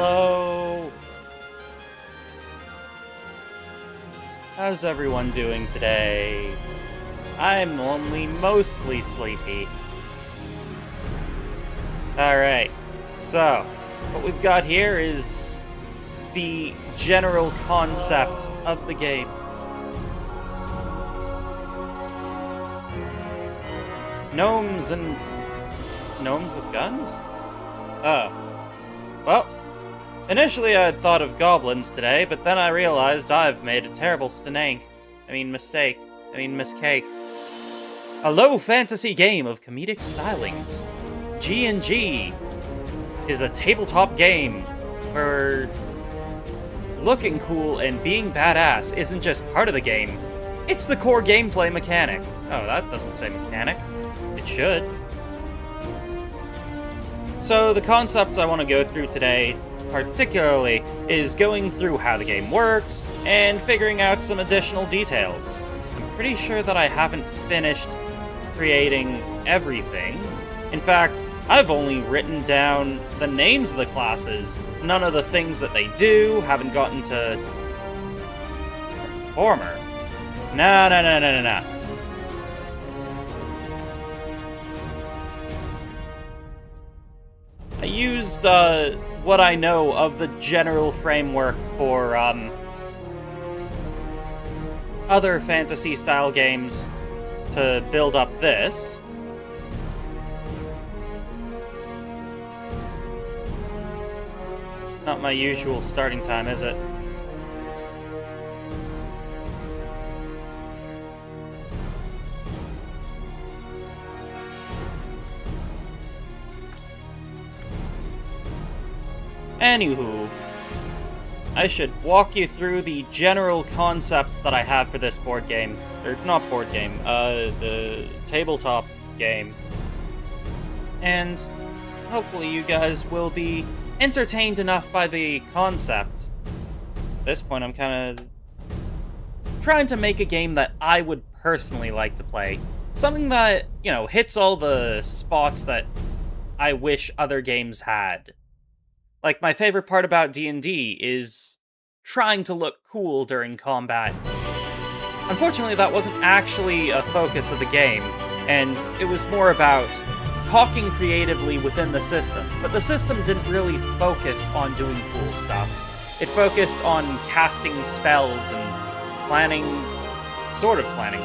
Hello! How's everyone doing today? I'm only mostly sleepy. Alright, so what we've got here is the general concept of the game. Gnomes with guns? Oh. Well, initially I had thought of goblins today, but then I realized I've made a terrible mistake. A low fantasy game of comedic stylings. G&G is a tabletop game where looking cool and being badass isn't just part of the game, it's the core gameplay mechanic. Oh, that doesn't say mechanic. It should. So the concepts I want to go through today, particularly, is going through how the game works and figuring out some additional details. I'm pretty sure that I haven't finished creating everything. In fact, I've only written down the names of the classes, none of the things that they do, haven't gotten to Performer. No. I used what I know of the general framework for other fantasy-style games to build up this. Not my usual starting time, is it? Anywho, I should walk you through the general concepts that I have for this board game. Or, not board game, the tabletop game. And hopefully you guys will be entertained enough by the concept. At this point, I'm kind of trying to make a game that I would personally like to play. Something that, hits all the spots that I wish other games had. Like, my favorite part about D&D is trying to look cool during combat. Unfortunately, that wasn't actually a focus of the game, and it was more about talking creatively within the system. But the system didn't really focus on doing cool stuff. It focused on casting spells and planning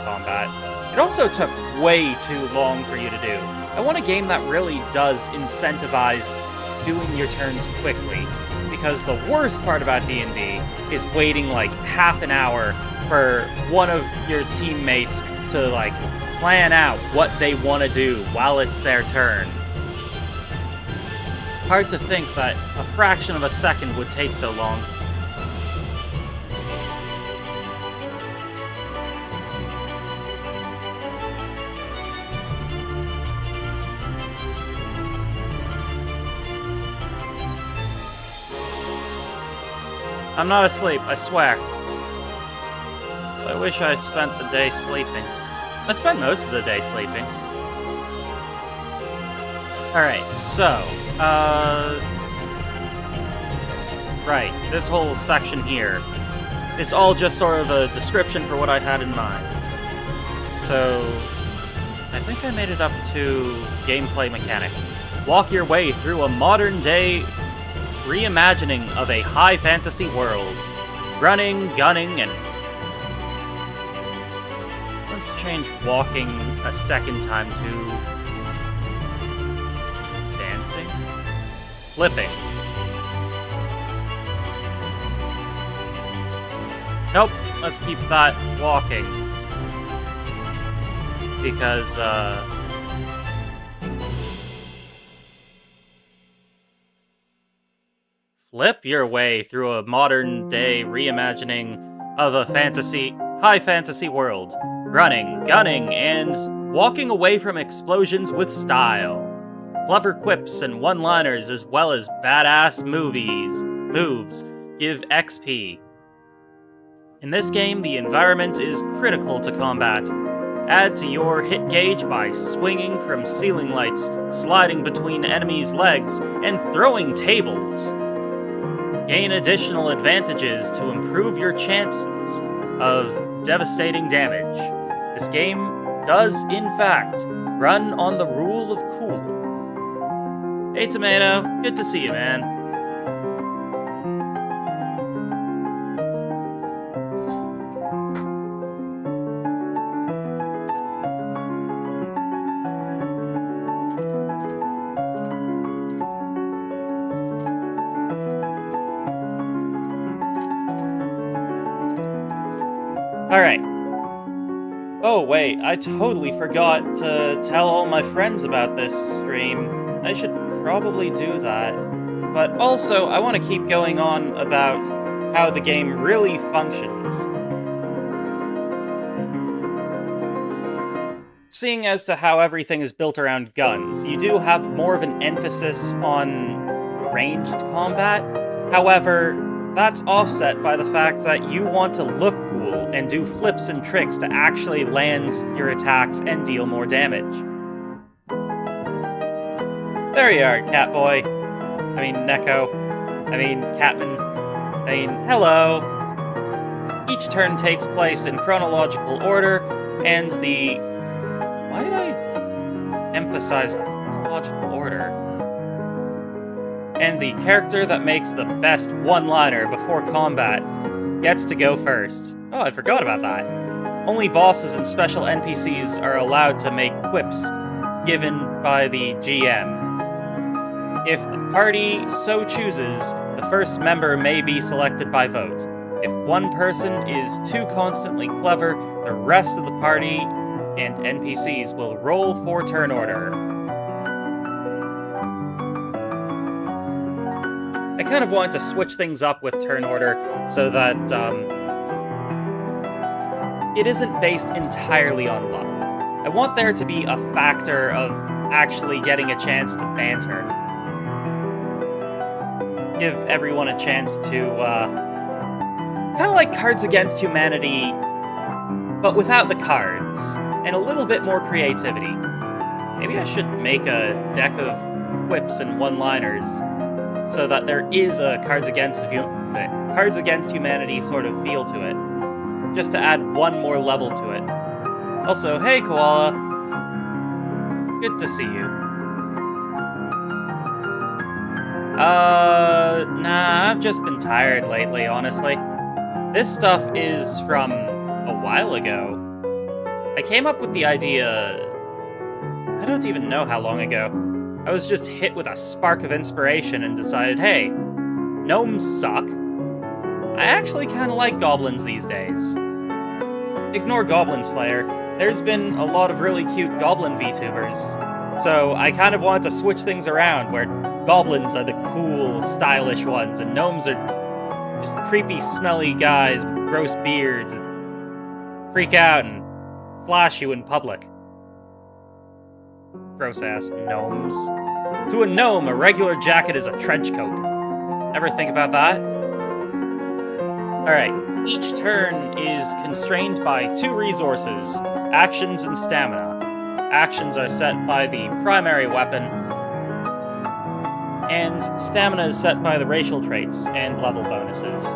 combat. It also took way too long for you to do. I want a game that really does incentivize doing your turns quickly, because the worst part about D&D is waiting like half an hour for one of your teammates to plan out what they want to do while it's their turn. Hard to think that a fraction of a second would take so long. I'm not asleep, I swear. I wish I spent the day sleeping. I spent most of the day sleeping. Alright, so, right, this whole section here is all just sort of a description for what I had in mind. So, I think I made it up to gameplay mechanic. Walk your way through a modern-day reimagining of a high fantasy world. Running, gunning, and... Let's change walking a second time to... dancing? Flipping. Nope, let's keep that walking. Because, flip your way through a modern-day reimagining of a high fantasy world. Running, gunning, and walking away from explosions with style. Clever quips and one-liners as well as badass moves give XP. In this game, the environment is critical to combat. Add to your hit gauge by swinging from ceiling lights, sliding between enemies' legs, and throwing tables. gain additional advantages to improve your chances of devastating damage. This game does, in fact, run on the rule of cool. Hey, Tomato. Good to see you, man. Alright. Oh, wait, I totally forgot to tell all my friends about this stream. I should probably do that. But also, I want to keep going on about how the game really functions. Seeing as to how everything is built around guns, you do have more of an emphasis on ranged combat. However, that's offset by the fact that you want to look cool and do flips and tricks to actually land your attacks and deal more damage. There you are, Catboy. I mean, Neko. I mean, Catman. I mean, hello. Each turn takes place in chronological order, and the... Why did I emphasize chronological order? And the character that makes the best one-liner before combat gets to go first. Oh, I forgot about that. Only bosses and special NPCs are allowed to make quips given by the GM. If the party so chooses, the first member may be selected by vote. If one person is too constantly clever, the rest of the party and NPCs will roll for turn order. I kind of wanted to switch things up with turn order so that it isn't based entirely on luck. I want there to be a factor of actually getting a chance to banter. Give everyone a chance to, kind of like Cards Against Humanity, but without the cards, and a little bit more creativity. Maybe I should make a deck of quips and one-liners, so that there is a Cards Against Humanity sort of feel to it. Just to add one more level to it. Also, hey Koala! Good to see you. Nah, I've just been tired lately, honestly. This stuff is from a while ago. I came up with the idea... I don't even know how long ago. I was just hit with a spark of inspiration and decided, hey, gnomes suck. I actually kind of like goblins these days. Ignore Goblin Slayer, there's been a lot of really cute goblin VTubers. So I kind of wanted to switch things around, where goblins are the cool, stylish ones, and gnomes are just creepy, smelly guys with gross beards that freak out and flash you in public. Gross-ass gnomes. To a gnome, a regular jacket is a trench coat. Ever think about that? Alright, each turn is constrained by 2 resources, actions and stamina. Actions are set by the primary weapon, and stamina is set by the racial traits and level bonuses.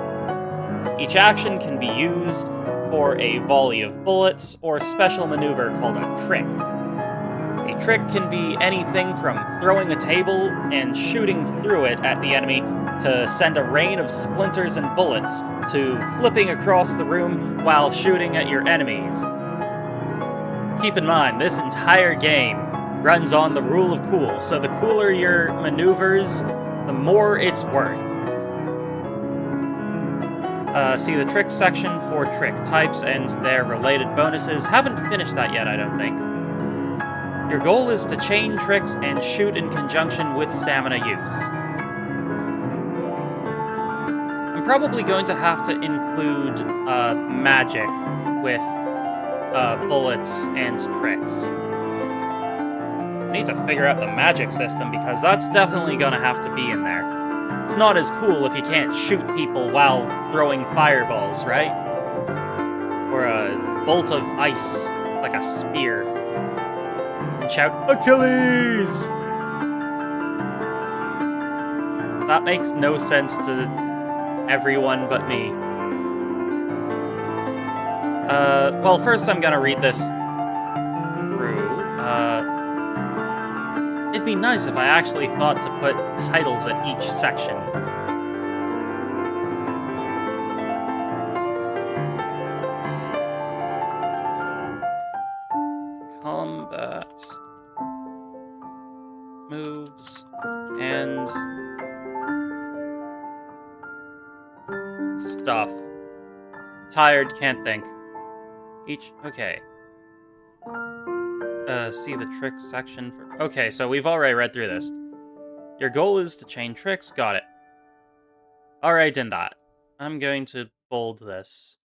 Each action can be used for a volley of bullets or a special maneuver called a trick. A trick can be anything from throwing a table and shooting through it at the enemy to send a rain of splinters and bullets to flipping across the room while shooting at your enemies. Keep in mind, this entire game runs on the rule of cool, so the cooler your maneuvers, the more it's worth. See the trick section for trick types and their related bonuses. Haven't finished that yet, I don't think. Your goal is to chain tricks and shoot in conjunction with stamina use. I'm probably going to have to include magic with bullets and tricks. I need to figure out the magic system because that's definitely going to have to be in there. It's not as cool if you can't shoot people while throwing fireballs, right? Or a bolt of ice, like a spear. And shout, Achilles! That makes no sense to everyone but me. Well, first I'm gonna read this through. It'd be nice if I actually thought to put titles at each section. Combat moves and stuff. Tired, can't think. Okay. See the trick section for... Okay, so we've already read through this. Your goal is to chain tricks, got it. Alright, in that. I'm going to bold this.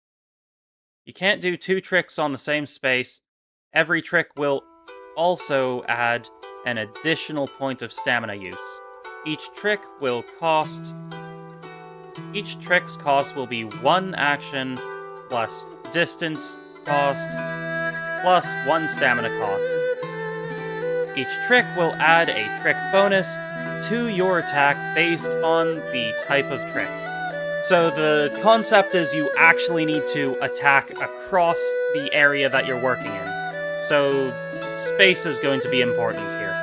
You can't do 2 tricks on the same space. Every trick will also add an additional point of stamina use. Each trick's cost will be 1 action plus distance cost plus 1 stamina cost. Each trick will add a trick bonus to your attack based on the type of trick. So the concept is you actually need to attack across the area that you're working in. So space is going to be important here.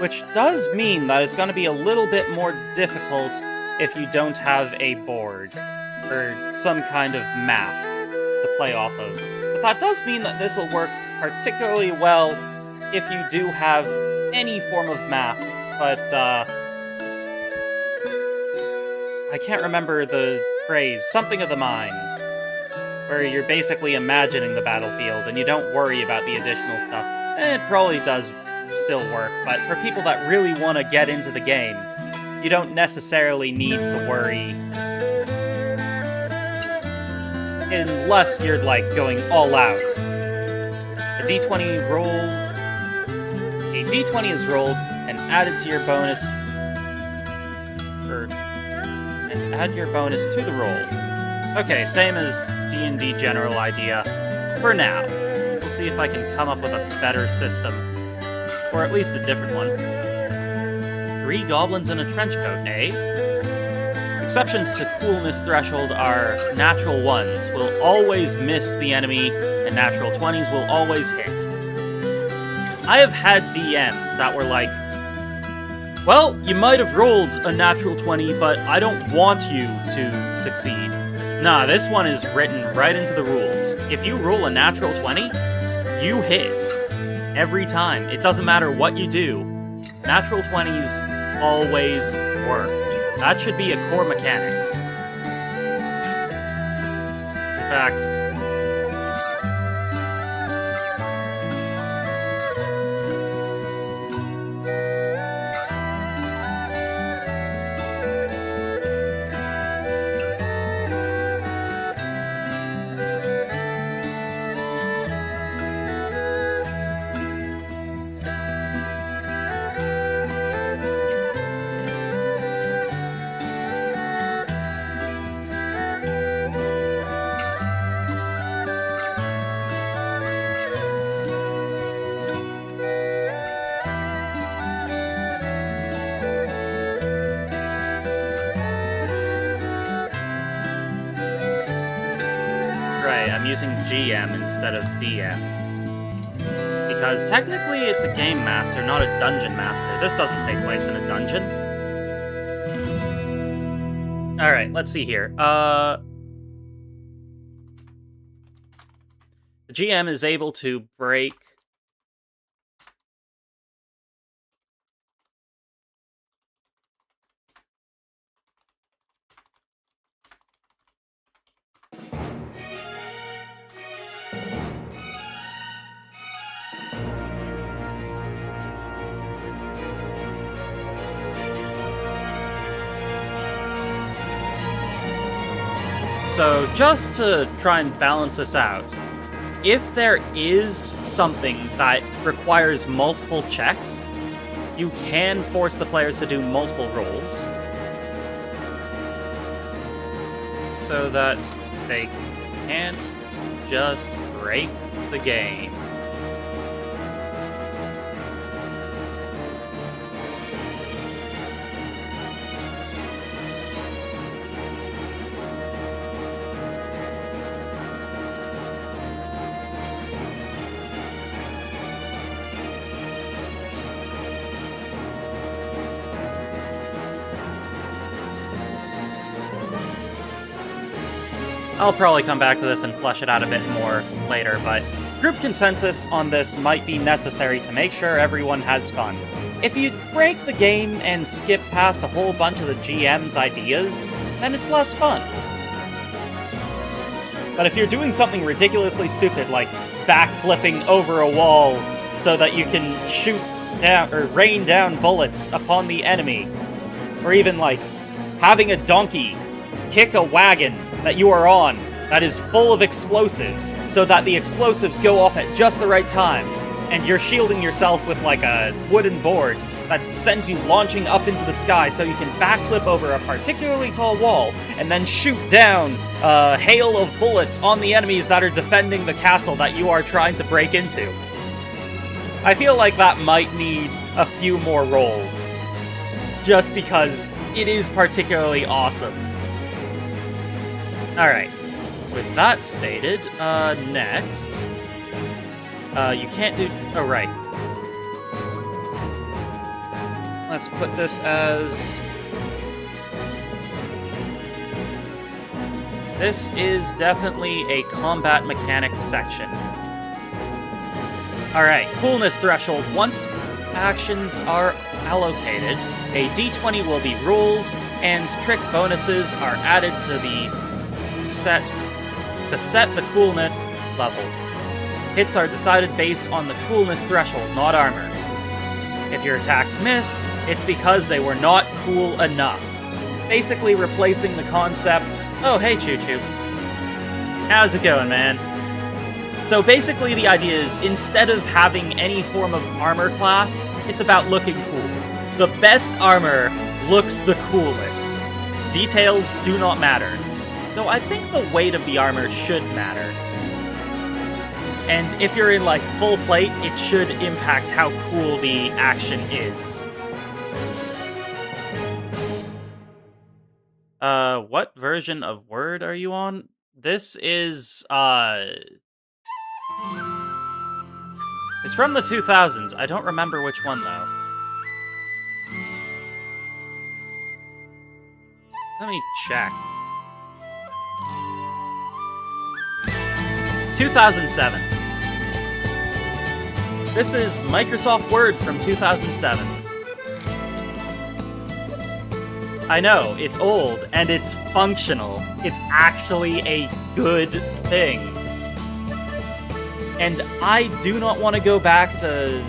Which does mean that it's going to be a little bit more difficult if you don't have a board or some kind of map to play off of. But that does mean that this will work particularly well if you do have any form of map, but I can't remember the phrase, something of the mind, where you're basically imagining the battlefield and you don't worry about the additional stuff. And it probably does still work, but for people that really want to get into the game, you don't necessarily need to worry unless you're, like, going all out. A d20 roll... A d20 is rolled and added to your bonus... and add your bonus to the roll. Okay, same as D&D general idea. For now. We'll see if I can come up with a better system. Or at least a different one. 3 goblins in a trench coat, eh? Exceptions to coolness threshold are natural 1s will always miss the enemy, and natural 20s will always hit. I have had DMs that were like, well, you might have rolled a natural 20, but I don't want you to succeed. Nah, this one is written right into the rules. If you roll a natural 20, you hit. Every time. It doesn't matter what you do. Natural 20s always work. That should be a core mechanic. In fact... I'm using GM instead of DM. Because technically it's a game master, not a dungeon master. This doesn't take place in a dungeon. Alright, let's see here. The GM is able to break... So, just to try and balance this out, if there is something that requires multiple checks, you can force the players to do multiple rolls, so that they can't just break the game. I'll probably come back to this and flesh it out a bit more later, but group consensus on this might be necessary to make sure everyone has fun. If you break the game and skip past a whole bunch of the GM's ideas, then it's less fun. But if you're doing something ridiculously stupid, like backflipping over a wall so that you can shoot down or rain down bullets upon the enemy, or even like having a donkey kick a wagon that you are on that is full of explosives so that the explosives go off at just the right time, and you're shielding yourself with like a wooden board that sends you launching up into the sky so you can backflip over a particularly tall wall and then shoot down a hail of bullets on the enemies that are defending the castle that you are trying to break into. I feel like that might need a few more rolls, just because it is particularly awesome. Alright, with that stated, next... you can't do... Oh, right. Let's put this as... This is definitely a combat mechanics section. Alright, coolness threshold. Once actions are allocated, a d20 will be rolled, and trick bonuses are added to the set the coolness level. Hits are decided based on the coolness threshold, not armor. If your attacks miss, it's because they were not cool enough. Basically replacing the concept, oh hey Choo Choo, how's it going, man? So basically the idea is, instead of having any form of armor class, it's about looking cool. The best armor looks the coolest. Details do not matter. Though I think the weight of the armor should matter. And if you're in, like, full plate, it should impact how cool the action is. What version of Word are you on? This is, it's from the 2000s. I don't remember which one, though. Let me check. 2007. This is Microsoft Word from 2007. I know, it's old, and it's functional. It's actually a good thing. And I do not want to go back to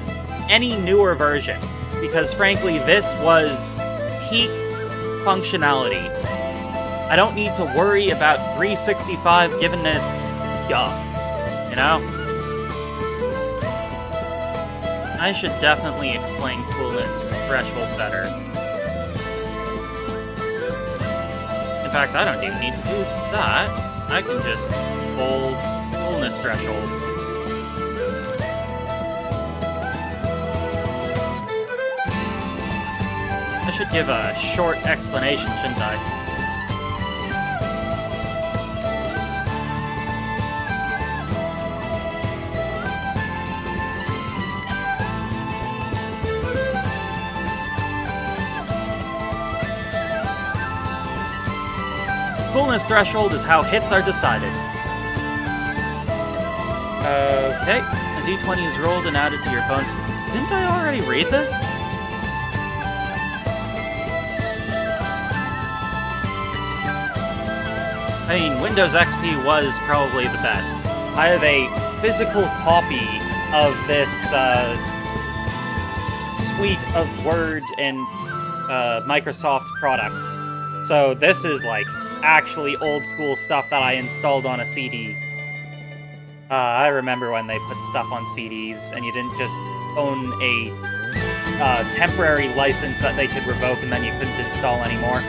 any newer version, because frankly, this was peak functionality. I don't need to worry about 365 giving it guff, you know? I should definitely explain coolness threshold better. In fact, I don't even need to do that. I can just hold coolness threshold. I should give a short explanation, shouldn't I? Coolness threshold is how hits are decided. Okay, a d20 is rolled and added to your bonus. Didn't I already read this? I mean, Windows XP was probably the best. I have a physical copy of this suite of Word and Microsoft products. So this is like actually old school stuff that I installed on a CD. I remember when they put stuff on CDs and you didn't just own a temporary license that they could revoke and then you couldn't install anymore.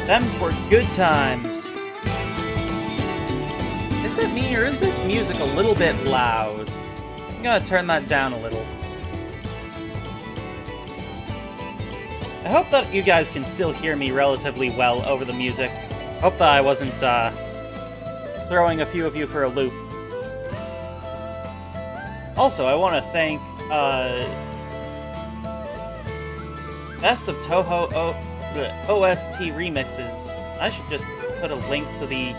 Thems were good times. Is it me, or is this music a little bit loud? I'm gonna turn that down a little. I hope that you guys can still hear me relatively well over the music. Hope that I wasn't throwing a few of you for a loop. Also, I want to thank Best of Toho OST Remixes. I should just put a link to the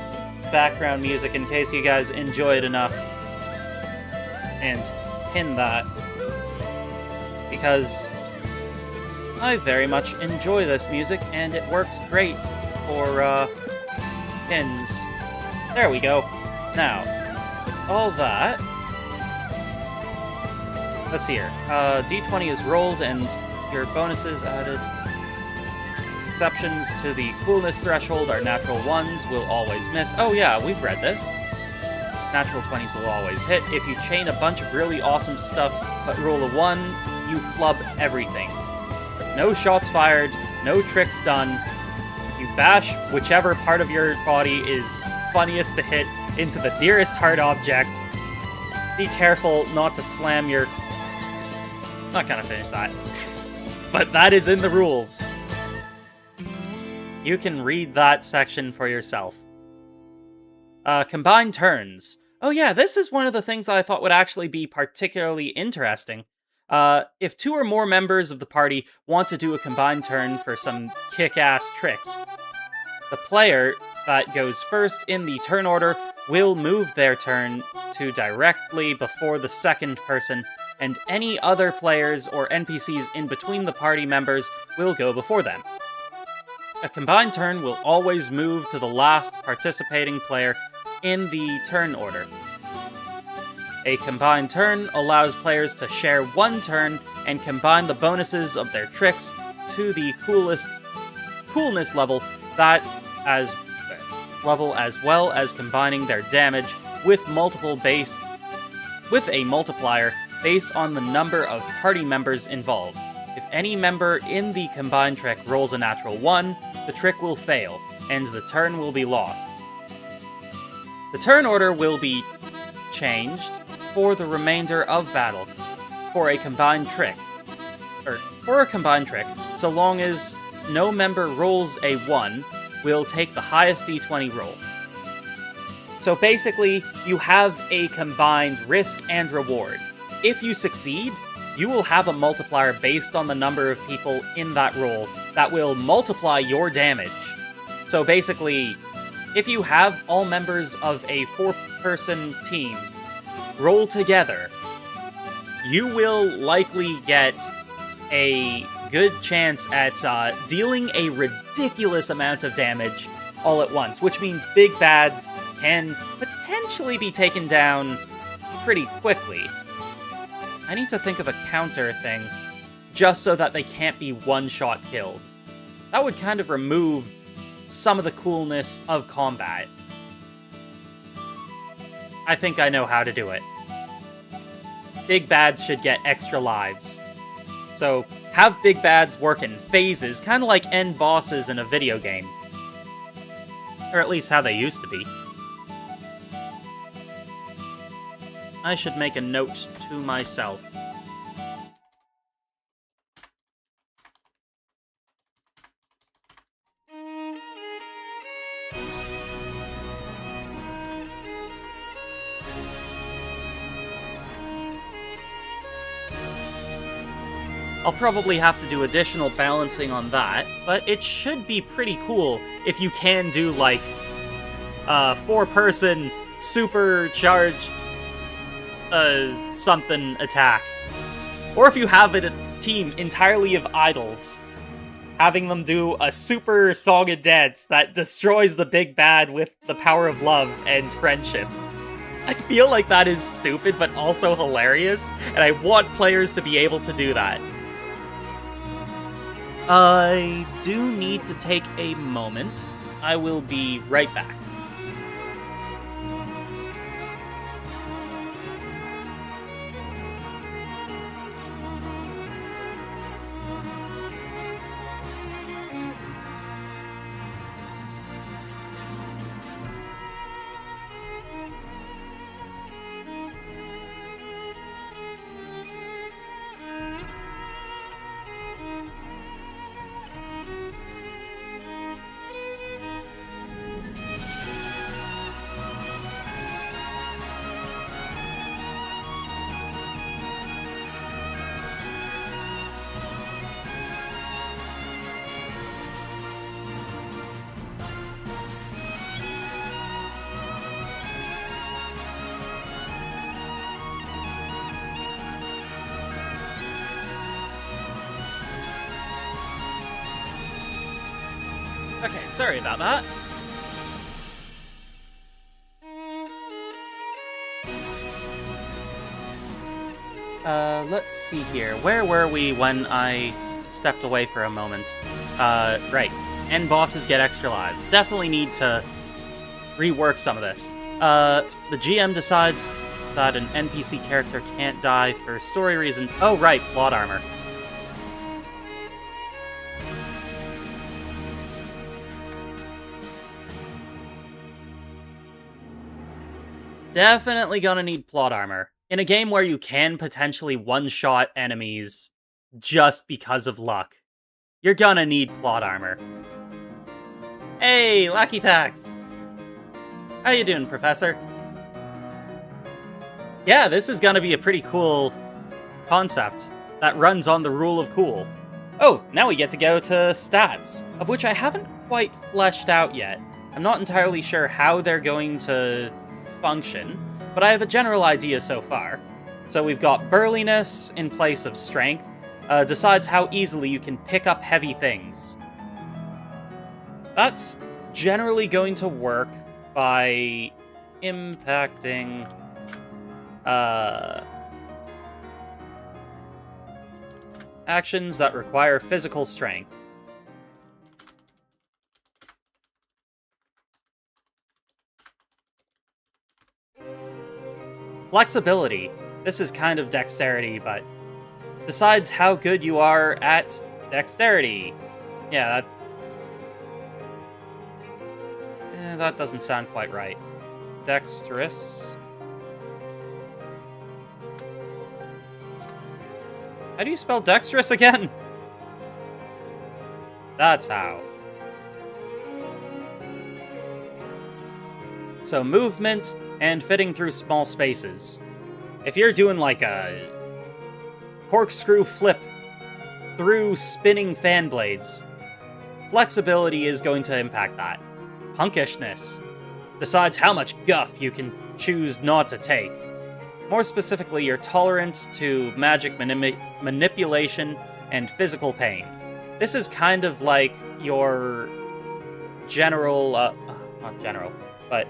background music in case you guys enjoy it enough. And pin that. Because I very much enjoy this music, and it works great for, pins. There we go. Now, all that... Let's see here. D20 is rolled, and your bonuses added. Exceptions to the coolness threshold are natural 1s will always miss. Oh yeah, we've read this. Natural 20s will always hit. If you chain a bunch of really awesome stuff, but roll a 1, you flub everything. No shots fired, no tricks done. You bash whichever part of your body is funniest to hit into the nearest hard object. Be careful not to slam your... I'm not gonna finish that. But that is in the rules. You can read that section for yourself. Combined turns. Oh yeah, this is one of the things that I thought would actually be particularly interesting. If 2 or more members of the party want to do a combined turn for some kick-ass tricks, the player that goes first in the turn order will move their turn to directly before the second person, and any other players or NPCs in between the party members will go before them. A combined turn will always move to the last participating player in the turn order. A combined turn allows players to share one turn and combine the bonuses of their tricks to the coolness level as well as combining their damage with a multiplier based on the number of party members involved. If any member in the combined trick rolls a natural 1, the trick will fail, and the turn will be lost. The turn order will be changed for the remainder of battle for a combined trick, so long as no member rolls a 1, will take the highest d20 roll. So basically, you have a combined risk and reward. If you succeed, you will have a multiplier based on the number of people in that roll that will multiply your damage. So basically, if you have all members of a 4-person team roll together, you will likely get a good chance at dealing a ridiculous amount of damage all at once, which means big bads can potentially be taken down pretty quickly. I need to think of a counter thing, just so that they can't be one-shot killed. That would kind of remove some of the coolness of combat. I think I know how to do it. Big bads should get extra lives. So, have big bads work in phases, kind of like end bosses in a video game. Or at least how they used to be. I should make a note to myself. I'll probably have to do additional balancing on that, but it should be pretty cool if you can do, like, 4-person supercharged something attack. Or if you have a team entirely of idols, having them do a super Song of Dance that destroys the big bad with the power of love and friendship. I feel like that is stupid, but also hilarious, and I want players to be able to do that. I do need to take a moment. I will be right back. Okay, sorry about that. Let's see here. Where were we when I stepped away for a moment? Right. End bosses get extra lives. Definitely need to rework some of this. The GM decides that an NPC character can't die for story reasons. Oh, right, plot armor. Definitely gonna need plot armor. In a game where you can potentially one-shot enemies just because of luck, you're gonna need plot armor. Hey, Lucky Tax! How you doing, Professor? Yeah, this is gonna be a pretty cool concept that runs on the rule of cool. Oh, now we get to go to stats, of which I haven't quite fleshed out yet. I'm not entirely sure how they're going to function, but I have a general idea so far. So we've got burliness in place of strength, decides how easily you can pick up heavy things. That's generally going to work by impacting actions that require physical strength. Flexibility. This is kind of dexterity, but decides how good you are at dexterity. Yeah, that doesn't sound quite right. Dexterous. How do you spell dexterous again? That's how. So movement and fitting through small spaces. If you're doing like a corkscrew flip through spinning fan blades, flexibility is going to impact that. Punkishness decides how much guff you can choose not to take. More specifically, your tolerance to magic manipulation and physical pain. This is kind of like your general, not general, but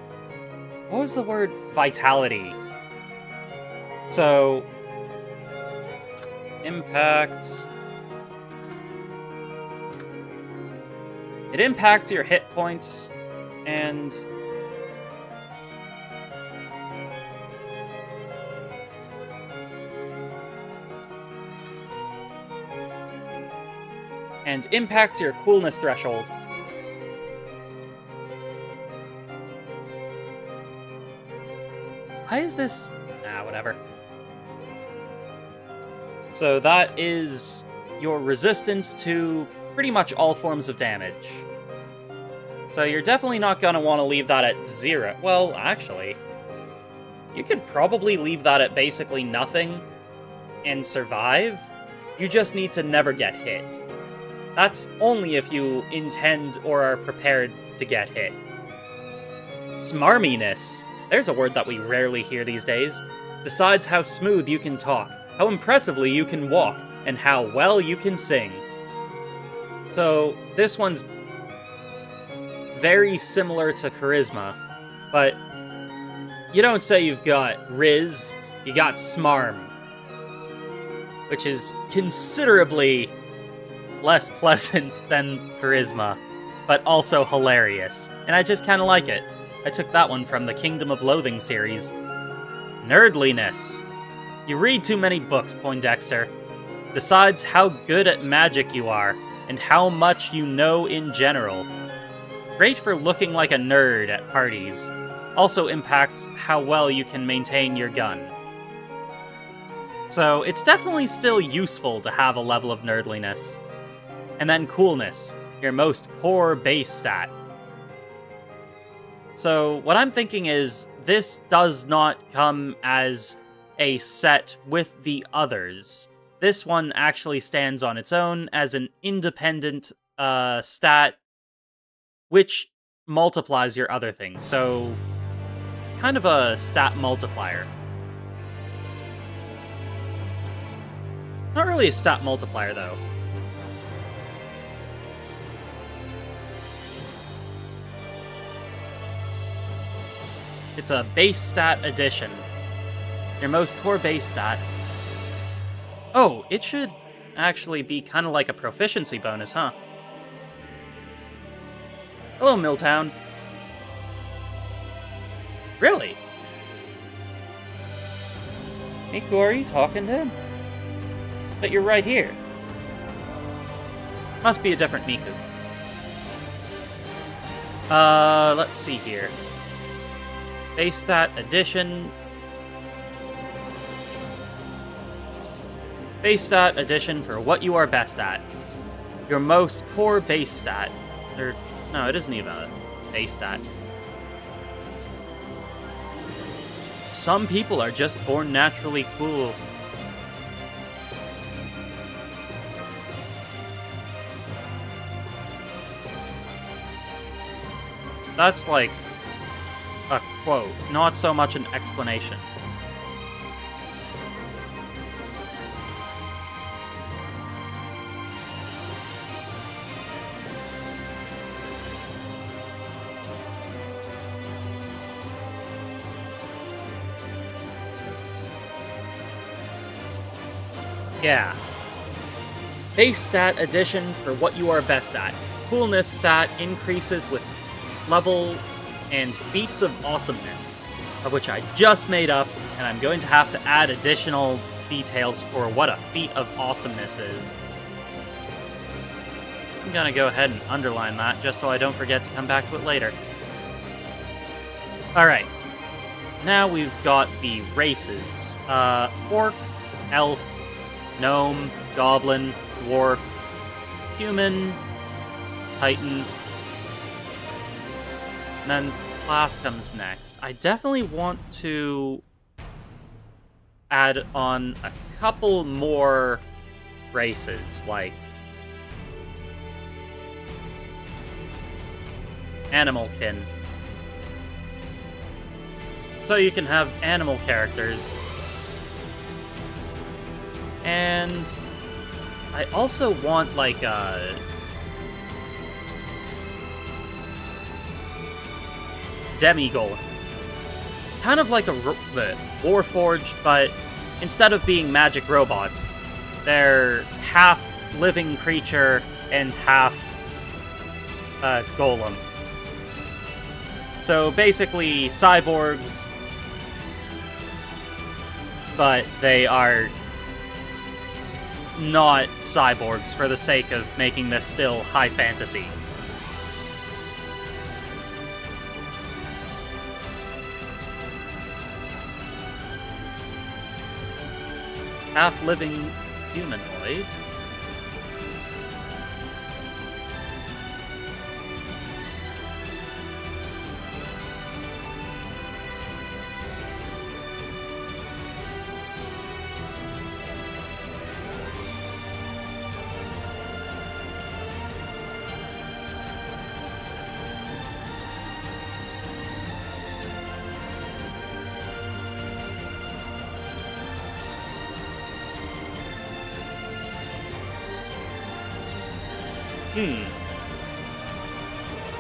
what was the word? Vitality. So, impact. It impacts your hit points and impacts your coolness threshold. Why is this? Whatever. So that is your resistance to pretty much all forms of damage. So you're definitely not going to want to leave that at 0. Well, actually, you could probably leave that at basically nothing and survive. You just need to never get hit. That's only if you intend or are prepared to get hit. Smarminess. There's a word that we rarely hear these days. Decides how smooth you can talk, how impressively you can walk, and how well you can sing. So, this one's very similar to charisma, but you don't say you've got Riz, you got Smarm, which is considerably less pleasant than charisma, but also hilarious, and I just kind of like it. I took that one from the Kingdom of Loathing series. Nerdliness. You read too many books, Poindexter. Decides how good at magic you are, and how much you know in general. Great for looking like a nerd at parties. Also impacts how well you can maintain your gun. So it's definitely still useful to have a level of nerdliness. And then coolness, your most core base stat. So what I'm thinking is, this does not come as a set with the others. This one actually stands on its own as an independent stat, which multiplies your other things. So, kind of a stat multiplier. Not really a stat multiplier, though. It's a base stat addition. Your most core base stat. Oh, it should actually be kind of like a proficiency bonus, huh? Hello, Milltown. Really? Miku, are you talking to him? But you're right here. Must be a different Miku. Let's see here. Base stat addition. Base stat addition for what you are best at. Your most core base stat. No, it isn't even a base stat. Some people are just born naturally cool. That's like a quote, not so much an explanation. Yeah. Base stat addition for what you are best at. Coolness stat increases with level and feats of awesomeness, of which I just made up, and I'm going to have to add additional details for what a feat of awesomeness is. I'm gonna go ahead and underline that just so I don't forget to come back to it later. Alright. Now we've got the races. Orc, Elf, Gnome, Goblin, Dwarf, Human, Titan, and then class comes next. I definitely want to add on a couple more races, like Animalkin. So you can have animal characters. And I also want, like, Demigolem. Kind of like a Warforged, but instead of being magic robots, they're half living creature and half golem. So basically cyborgs, but they are not cyborgs for the sake of making this still high fantasy. Half-living humanoid.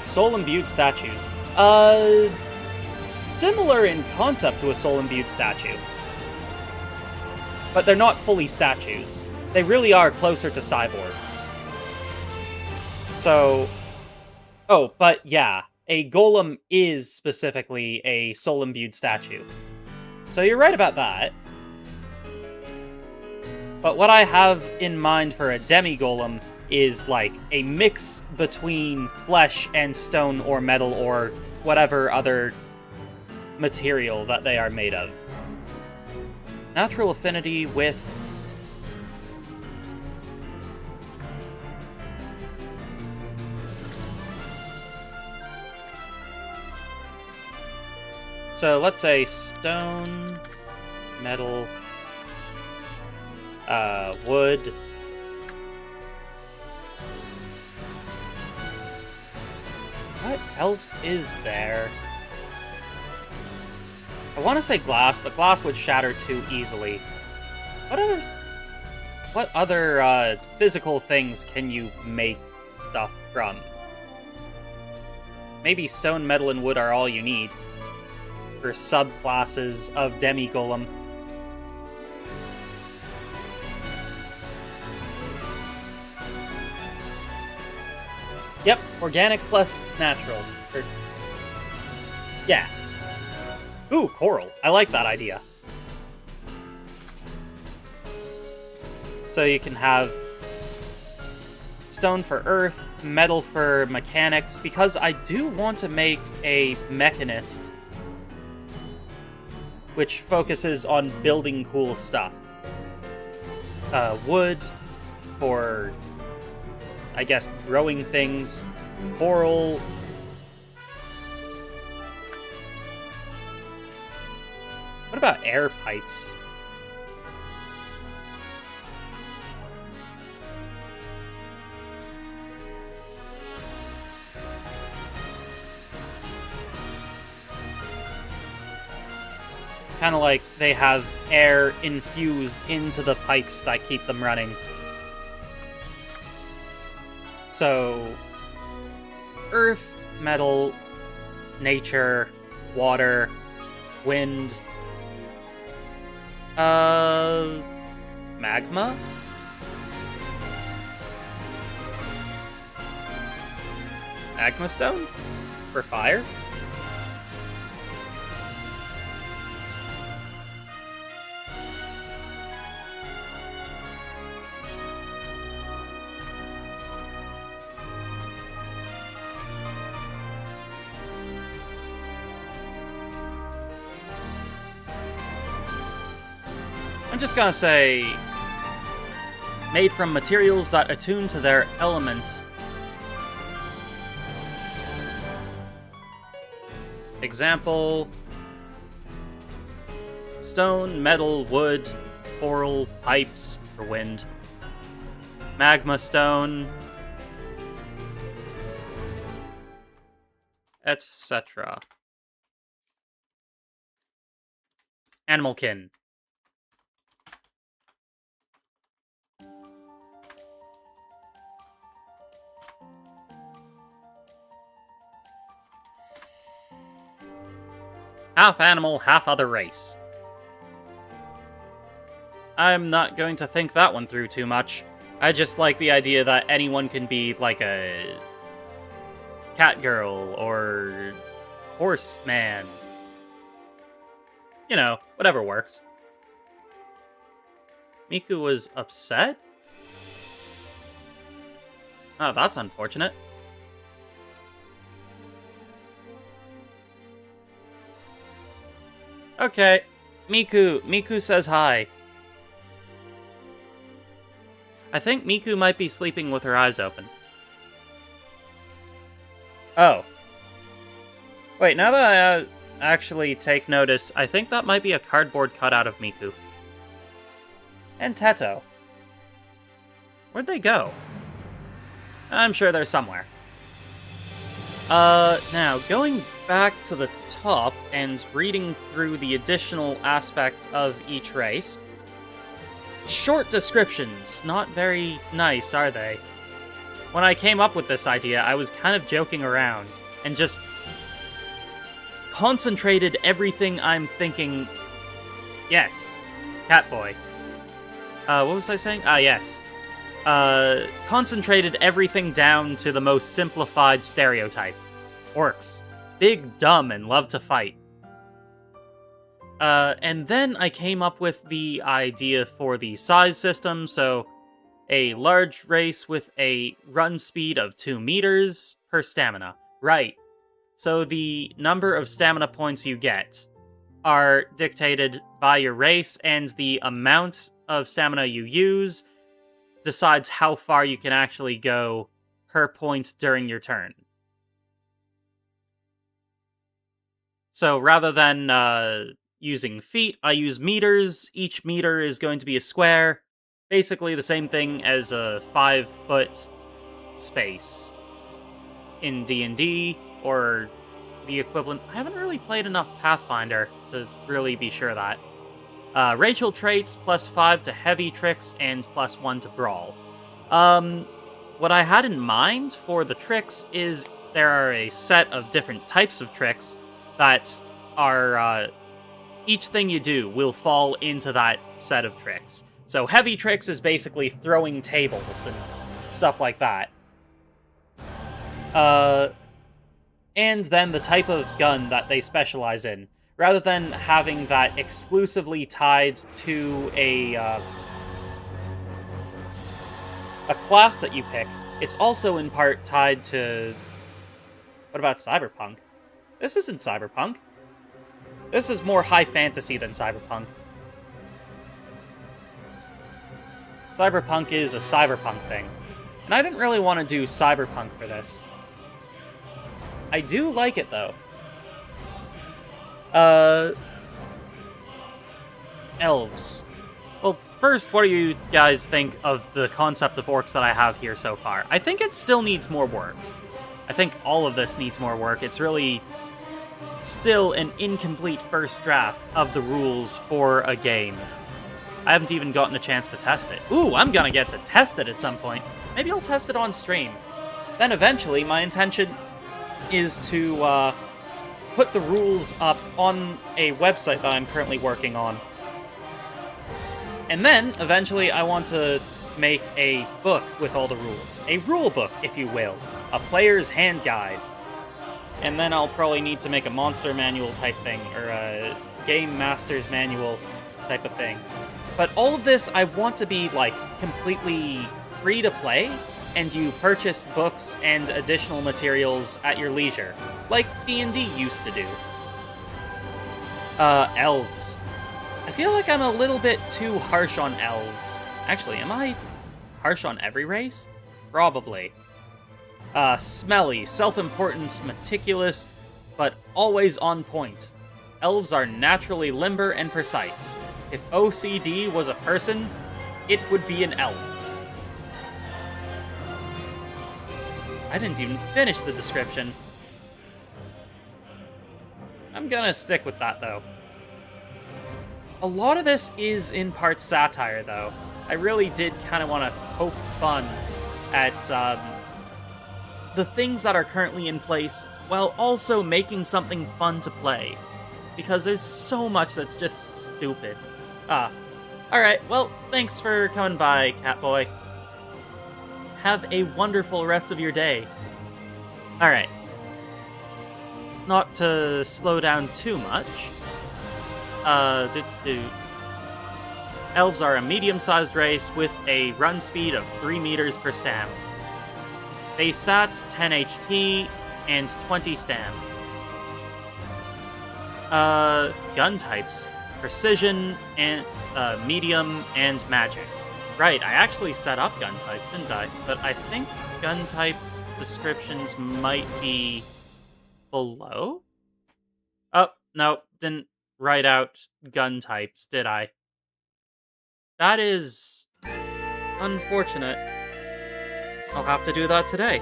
Soul-imbued statues. Similar in concept to a soul-imbued statue. But they're not fully statues. They really are closer to cyborgs. So... Oh, but yeah. A golem is specifically a soul-imbued statue. So you're right about that. But what I have in mind for a demi-golem is like a mix between flesh and stone or metal or whatever other material that they are made of. Natural affinity with... So let's say stone, metal, wood. What else is there? I want to say glass, but glass would shatter too easily. What other physical things can you make stuff from? Maybe stone, metal, and wood are all you need. or subclasses of Demi-Golem. Yep, organic plus natural. Yeah. Ooh, coral. I like that idea. So you can have stone for earth, metal for mechanics, because I do want to make a mechanist which focuses on building cool stuff. Wood for, I guess, growing things. Coral. What about air pipes? Kind of like they have air infused into the pipes that keep them running. So, earth, metal, nature, water, wind, magma? Magma stone? For fire? I'm just gonna say, made from materials that attune to their element. Example, stone, metal, wood, coral, pipes for wind, magma stone, etc. Animalkin. Half animal, half other race. I'm not going to think that one through too much. I just like the idea that anyone can be like a cat girl or horseman. You know, whatever works. Miku was upset? Oh, that's unfortunate. Okay, Miku says hi. I think Miku might be sleeping with her eyes open. Oh. Wait, now that I actually take notice, I think that might be a cardboard cutout of Miku. And Teto. Where'd they go? I'm sure they're somewhere. Now, going back to the top and reading through the additional aspects of each race. Short descriptions, not very nice, are they? When I came up with this idea, I was kind of joking around, and just concentrated everything I'm thinking... Yes, Catboy. What was I saying? Yes. Concentrated everything down to the most simplified stereotype. Orcs. Big, dumb, and love to fight. And then I came up with the idea for the size system, so a large race with a run speed of 2 meters per stamina. Right. So the number of stamina points you get are dictated by your race, and the amount of stamina you use decides how far you can actually go per point during your turn. So rather than using feet, I use meters. Each meter is going to be a square. Basically the same thing as a 5-foot space in D&D, or the equivalent. I haven't really played enough Pathfinder to really be sure of that. Racial traits, +5 to heavy tricks, and +1 to brawl. What I had in mind for the tricks is there are a set of different types of tricks that are, each thing you do will fall into that set of tricks. So heavy tricks is basically throwing tables and stuff like that. And then the type of gun that they specialize in. Rather than having that exclusively tied to a class that you pick, it's also in part tied to... What about Cyberpunk? This isn't Cyberpunk. This is more high fantasy than Cyberpunk. Cyberpunk is a cyberpunk thing. And I didn't really want to do Cyberpunk for this. I do like it, though. Elves. Well, first, what do you guys think of the concept of orcs that I have here so far? I think it still needs more work. I think all of this needs more work. It's really still an incomplete first draft of the rules for a game. I haven't even gotten a chance to test it. Ooh, I'm gonna get to test it at some point. Maybe I'll test it on stream. Then eventually, my intention is to put the rules up on a website that I'm currently working on. And then, eventually, I want to make a book with all the rules. A rule book, if you will. A player's hand guide. And then I'll probably need to make a monster manual type thing, or a game master's manual type of thing. But all of this, I want to be, like, completely free to play, and you purchase books and additional materials at your leisure, like D&D used to do. Elves. I feel like I'm a little bit too harsh on elves. Actually, am I harsh on every race? Probably. Smelly, self-important, meticulous, but always on point. Elves are naturally limber and precise. If OCD was a person, it would be an elf. I didn't even finish the description. I'm gonna stick with that, though. A lot of this is in part satire, though. I really did kind of want to poke fun at the things that are currently in place, while also making something fun to play. Because there's so much that's just stupid. Alright, well, thanks for coming by, Catboy. Have a wonderful rest of your day. Alright. Not to slow down too much. Elves are a medium-sized race with a run speed of 3 meters per stam. Base stats, 10 HP, and 20 stam. Gun types. Precision, and medium, and magic. Right, I actually set up gun types, didn't I? But I think gun type descriptions might be below? Oh, no, didn't write out gun types, did I? That is unfortunate. I'll have to do that today.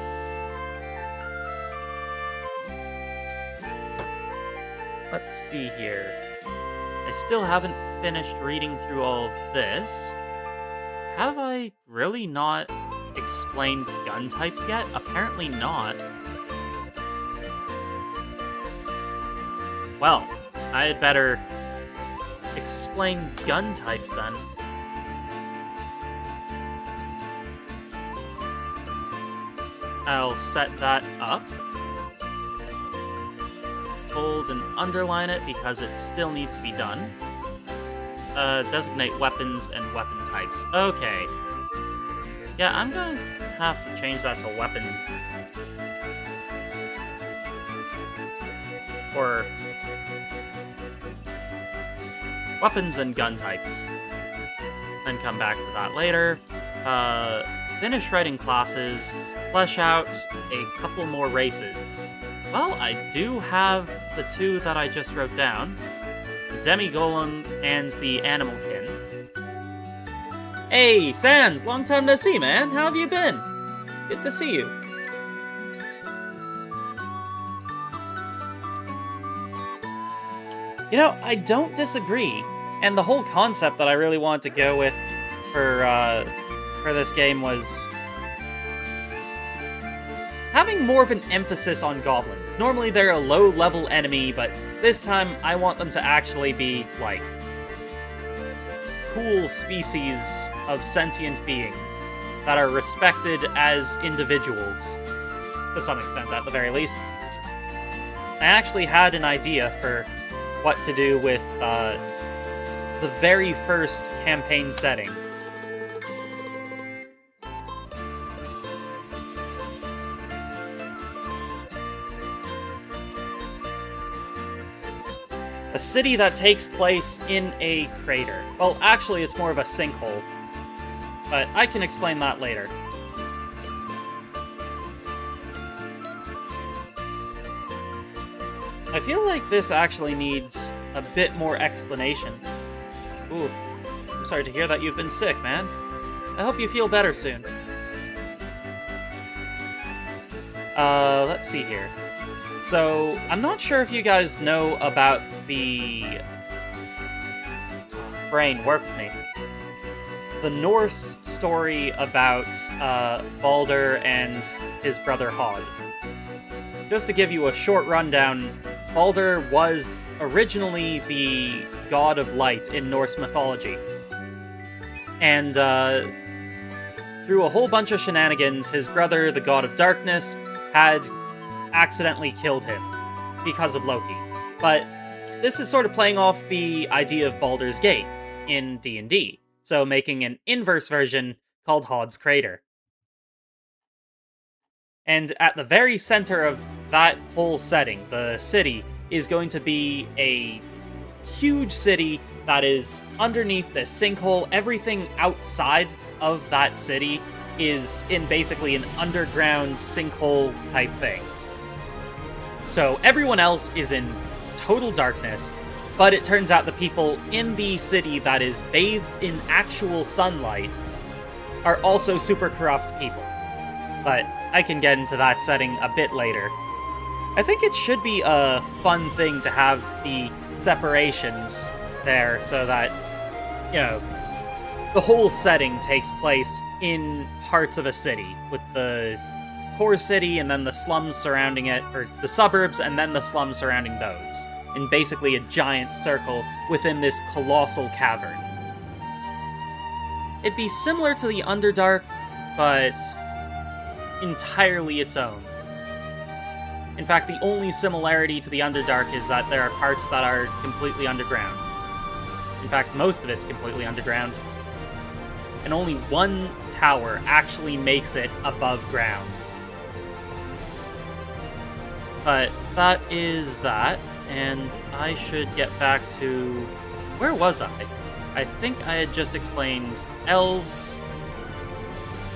Let's see here. I still haven't finished reading through all of this. Have I really not explained gun types yet? Apparently not. Well, I had better explain gun types then. I'll set that up. Bold and underline it because it still needs to be done. Designate weapons and weapon types. Okay. Yeah, I'm gonna have to change that to weapon. Or weapons and gun types. Then come back to that later. Finish writing classes. Flesh out a couple more races. Well, I do have the 2 that I just wrote down. The Demi-Golem and the Animalkin. Hey, Sans! Long time no see, man! How have you been? Good to see you. You know, I don't disagree. And the whole concept that I really wanted to go with for this game was having more of an emphasis on goblins. Normally they're a low-level enemy, but This time, I want them to actually be, like, cool species of sentient beings that are respected as individuals, to some extent at the very least. I actually had an idea for what to do with the very first campaign setting. A city that takes place in a crater. Well, actually, it's more of a sinkhole, but I can explain that later. I feel like this actually needs a bit more explanation. Ooh, I'm sorry to hear that you've been sick, man. I hope you feel better soon. Let's see here. So, I'm not sure if you guys know about the... Brain, work with me. The Norse story about Balder and his brother Hod. Just to give you a short rundown, Balder was originally the god of light in Norse mythology. And through a whole bunch of shenanigans, his brother, the god of darkness, had accidentally killed him because of Loki. But this is sort of playing off the idea of Baldur's Gate in D&D, so making an inverse version called Hod's Crater. And at the very center of that whole setting, the city, is going to be a huge city that is underneath this sinkhole. Everything outside of that city is in basically an underground sinkhole type thing. So everyone else is in total darkness, but it turns out the people in the city that is bathed in actual sunlight are also super corrupt people. But I can get into that setting a bit later. I think it should be a fun thing to have the separations there so that, you know, the whole setting takes place in parts of a city, with the core city and then the slums surrounding it, or the suburbs and then the slums surrounding those, in basically a giant circle within this colossal cavern. It'd be similar to the Underdark, but entirely its own. In fact, the only similarity to the Underdark is that there are parts that are completely underground. In fact, most of it's completely underground. And only one tower actually makes it above ground. But that is that, and I should get back to... Where was I? I think I had just explained elves.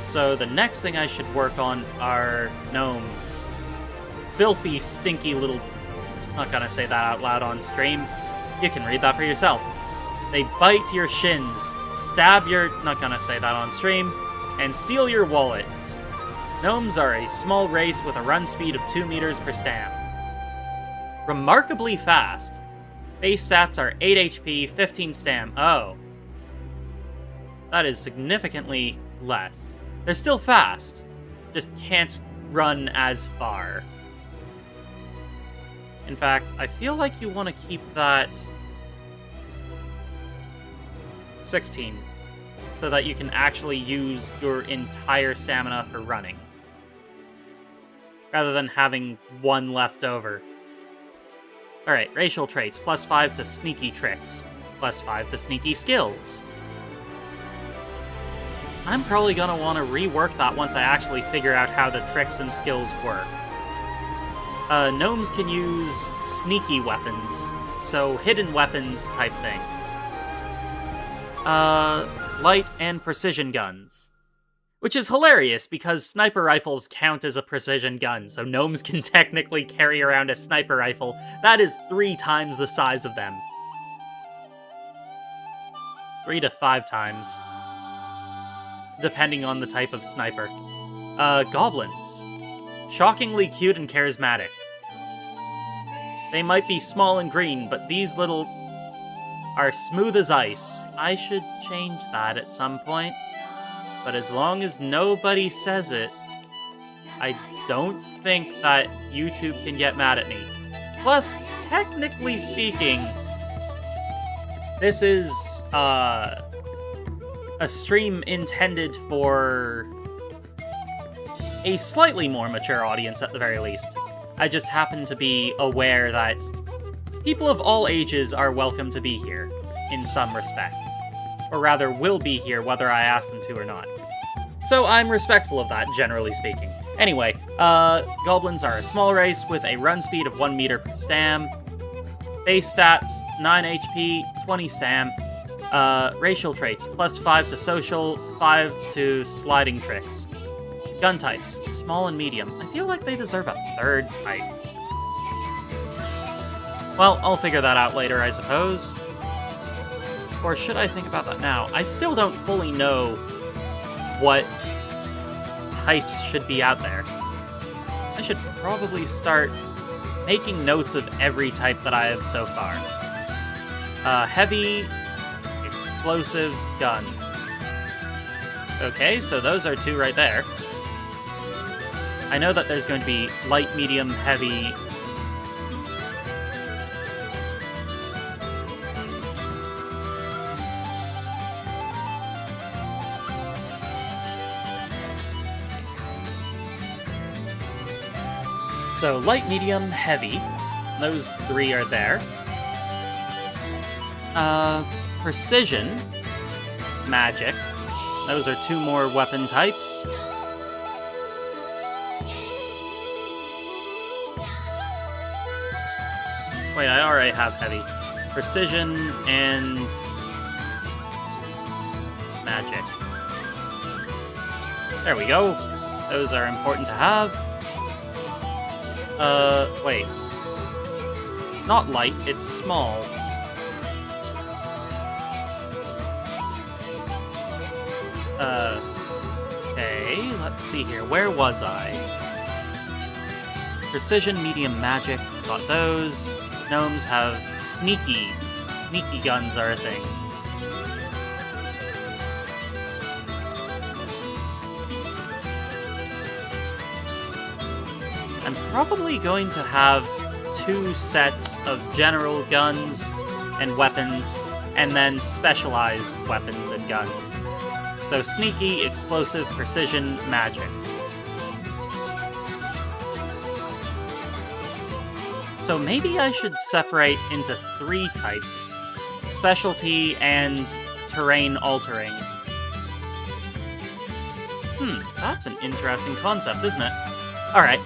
So the next thing I should work on are gnomes. Filthy, stinky little... Not gonna say that out loud on stream. You can read that for yourself. They bite your shins, stab your... Not gonna say that on stream. And steal your wallet. Gnomes are a small race with a run speed of 2 meters per stam. Remarkably fast. Base stats are 8 HP, 15 stam. Oh. That is significantly less. They're still fast, just can't run as far. In fact, I feel like you want to keep that 16, so that you can actually use your entire stamina for running, rather than having one left over. Alright, racial traits, +5 to sneaky tricks, +5 to sneaky skills. I'm probably gonna want to rework that once I actually figure out how the tricks and skills work. Gnomes can use sneaky weapons, so hidden weapons type thing. Light and precision guns. Which is hilarious, because sniper rifles count as a precision gun, so gnomes can technically carry around a sniper rifle that is 3 times the size of them. 3 to 5 times. Depending on the type of sniper. Goblins. Shockingly cute and charismatic. They might be small and green, but these little are smooth as ice. I should change that at some point. But as long as nobody says it, I don't think that YouTube can get mad at me. Plus, technically speaking, this is a stream intended for a slightly more mature audience at the very least. I just happen to be aware that people of all ages are welcome to be here, in some respect. Or rather, will be here whether I ask them to or not. So I'm respectful of that, generally speaking. Anyway, goblins are a small race with a run speed of 1 meter per stam. Base stats, 9 HP, 20 stam. Racial traits, +5 to social, 5 to sliding tricks. Gun types, small and medium. I feel like they deserve a third type. Well, I'll figure that out later, I suppose. Or should I think about that now? I still don't fully know what types should be out there. I should probably start making notes of every type that I have so far. Heavy, explosive, guns. Okay, so those are 2 right there. I know that there's going to be light, medium, heavy. So light, medium, heavy. Those 3 are there. Precision, magic. Those are 2 more weapon types. Wait, I already have heavy. Precision and magic. There we go. Those are important to have. Wait. Not light, it's small. Okay, let's see here. Where was I? Precision, medium, magic. Got those. Gnomes have sneaky. Sneaky guns are a thing. I'm probably going to have 2 sets of general guns and weapons, and then specialized weapons and guns. So sneaky, explosive, precision, magic. So maybe I should separate into 3 types. Specialty and terrain altering. That's an interesting concept, isn't it? Alright.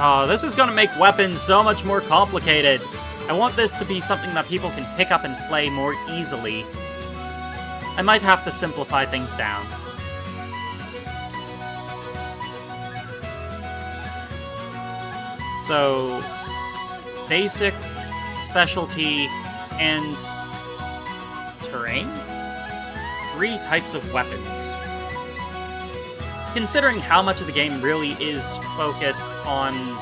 Oh, this is gonna make weapons so much more complicated. I want this to be something that people can pick up and play more easily. I might have to simplify things down. So, basic, specialty, and terrain? 3 types of weapons. Considering how much of the game really is focused on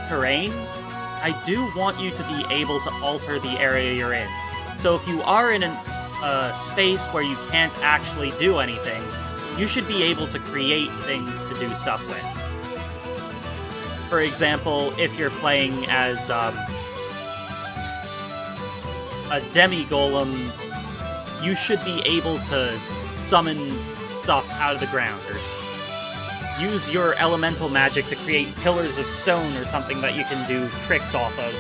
terrain, I do want you to be able to alter the area you're in. So if you are in a space where you can't actually do anything, you should be able to create things to do stuff with. For example, if you're playing as a demi-golem, you should be able to summon stuff out of the ground, or use your elemental magic to create pillars of stone or something that you can do tricks off of.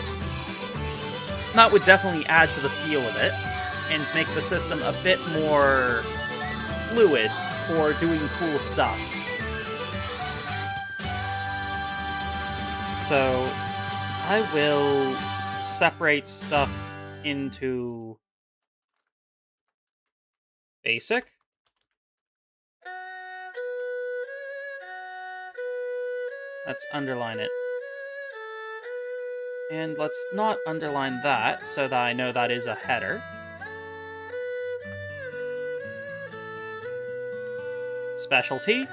That would definitely add to the feel of it, and make the system a bit more fluid for doing cool stuff. So, I will separate stuff into basic. Let's underline it. And let's not underline that, so that I know that is a header. Specialty.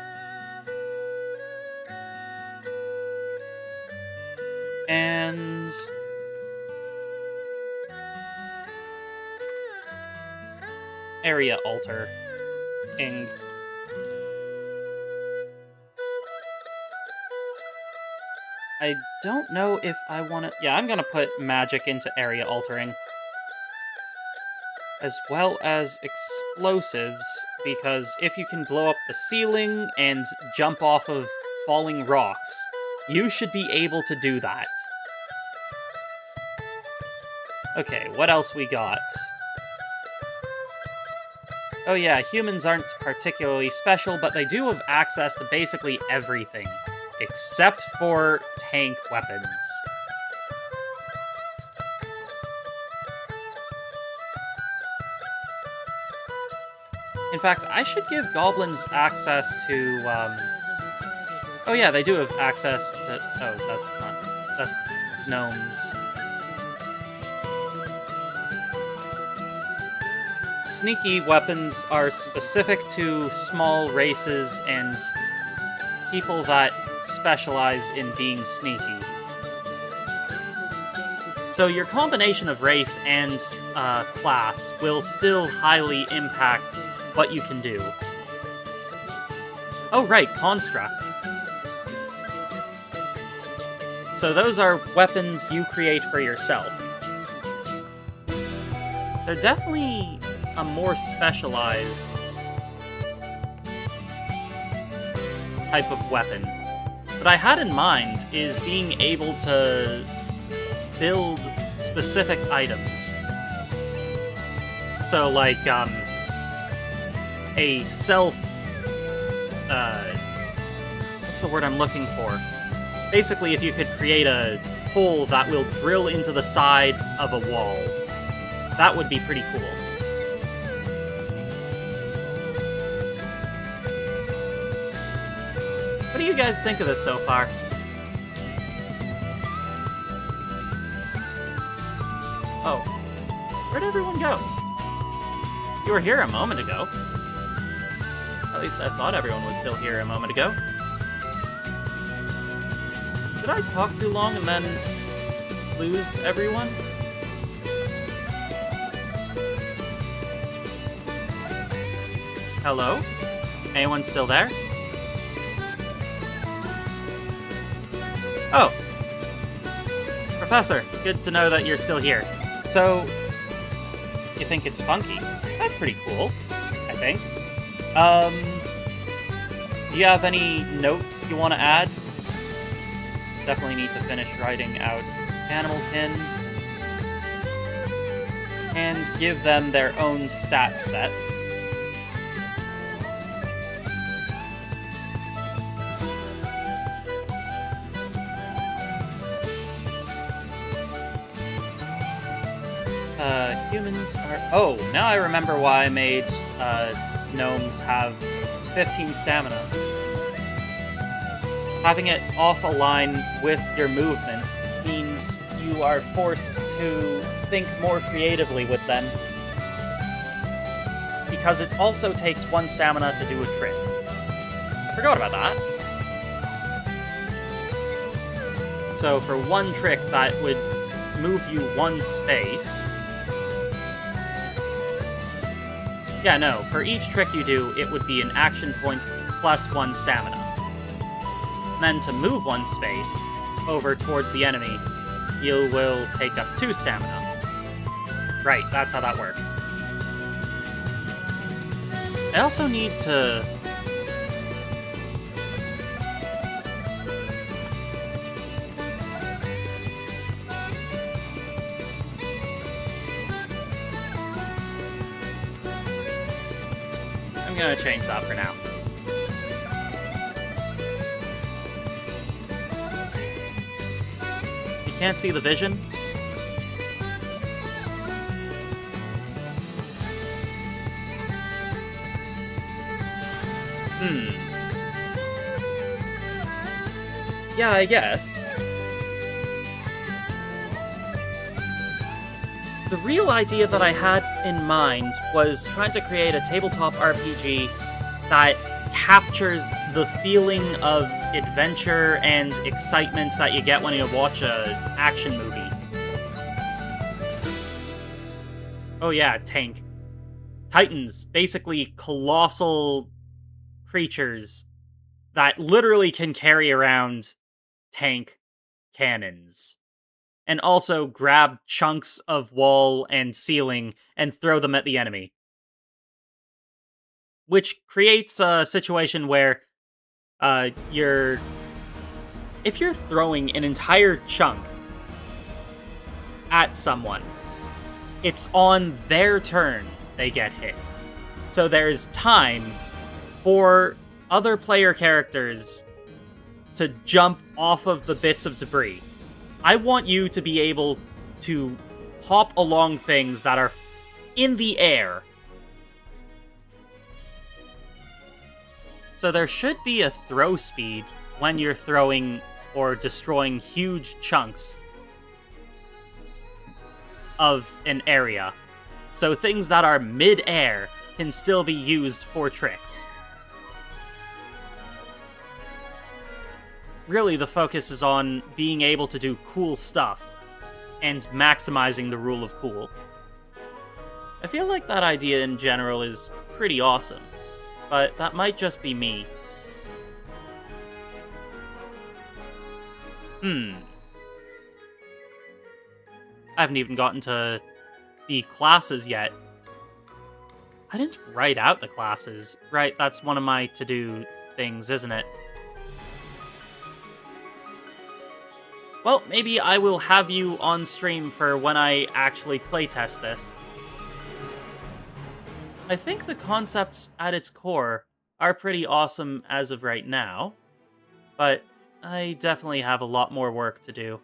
And area alter. Ing. I don't know if I want to... Yeah, I'm going to put magic into area altering. As well as explosives, because if you can blow up the ceiling and jump off of falling rocks, you should be able to do that. Okay, what else we got? Oh yeah, humans aren't particularly special, but they do have access to basically everything, except for tank weapons. In fact, I should give goblins access to, Oh yeah, they do have access to... Oh, that's not... That's gnomes. Sneaky weapons are specific to small races and people that specialize in being sneaky. So your combination of race and class will still highly impact what you can do. Oh right, construct. So those are weapons you create for yourself. They're definitely a more specialized type of weapon. What I had in mind is being able to build specific items. So, like, a self... what's the word I'm looking for? Basically, if you could create a hole that will drill into the side of a wall, that would be pretty cool. What do you guys think of this so far? Oh. Where'd everyone go? You were here a moment ago. At least I thought everyone was still here a moment ago. Did I talk too long and then lose everyone? Hello? Anyone still there? Oh. Professor, good to know that you're still here. So, you think it's funky? That's pretty cool, I think. Do you have any notes you want to add? Definitely need to finish writing out Animal Kin. And give them their own stat sets. Humans are... Oh, now I remember why I made gnomes have 15 stamina. Having it off a line with your movement means you are forced to think more creatively with them. Because it also takes 1 stamina to do a trick. I forgot about that. So for 1 trick that would move you 1 space... Yeah, no, for each trick you do, it would be an action point plus 1 stamina. And then to move 1 space over towards the enemy, you will take up 2 stamina. Right, that's how that works. I also need to... I'm gonna change that for now. You can't see the vision? Yeah, I guess. The real idea that I had in mind was trying to create a tabletop RPG that captures the feeling of adventure and excitement that you get when you watch an action movie. Oh yeah, tank. Titans, basically colossal creatures that literally can carry around tank cannons. And also grab chunks of wall and ceiling and throw them at the enemy. Which creates a situation where if you're throwing an entire chunk at someone, it's on their turn they get hit. So there's time for other player characters to jump off of the bits of debris. I want you to be able to hop along things that are in the air. So there should be a throw speed when you're throwing or destroying huge chunks of an area. So things that are mid-air can still be used for tricks. Really, the focus is on being able to do cool stuff and maximizing the rule of cool. I feel like that idea in general is pretty awesome, but that might just be me. I haven't even gotten to the classes yet. I didn't write out the classes. Right, that's one of my to-do things, isn't it? Well, maybe I will have you on stream for when I actually playtest this. I think the concepts at its core are pretty awesome as of right now, but I definitely have a lot more work to do.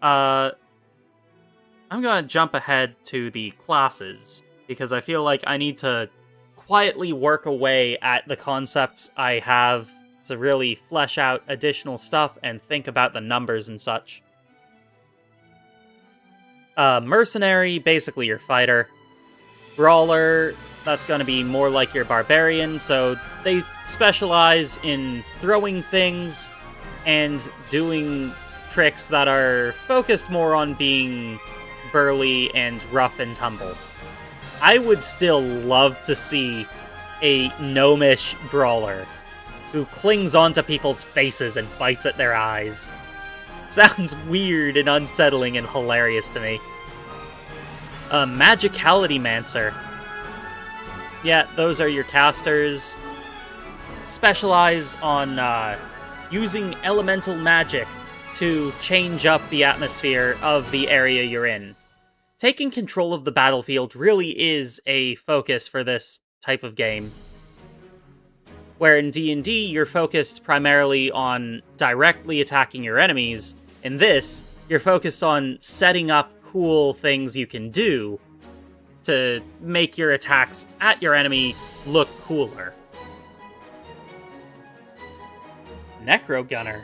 I'm gonna jump ahead to the classes, because I feel like I need to quietly work away at the concepts I have to really flesh out additional stuff and think about the numbers and such. Mercenary, basically your fighter. Brawler, that's going to be more like your barbarian, so they specialize in throwing things and doing tricks that are focused more on being burly and rough and tumble. I would still love to see a gnomish brawler who clings onto people's faces and bites at their eyes. Sounds weird and unsettling and hilarious to me. A Magicality Mancer. Yeah, those are your casters. Specialize on using elemental magic to change up the atmosphere of the area you're in. Taking control of the battlefield really is a focus for this type of game. Where in D&D, you're focused primarily on directly attacking your enemies. In this, you're focused on setting up cool things you can do to make your attacks at your enemy look cooler. Necro Gunner.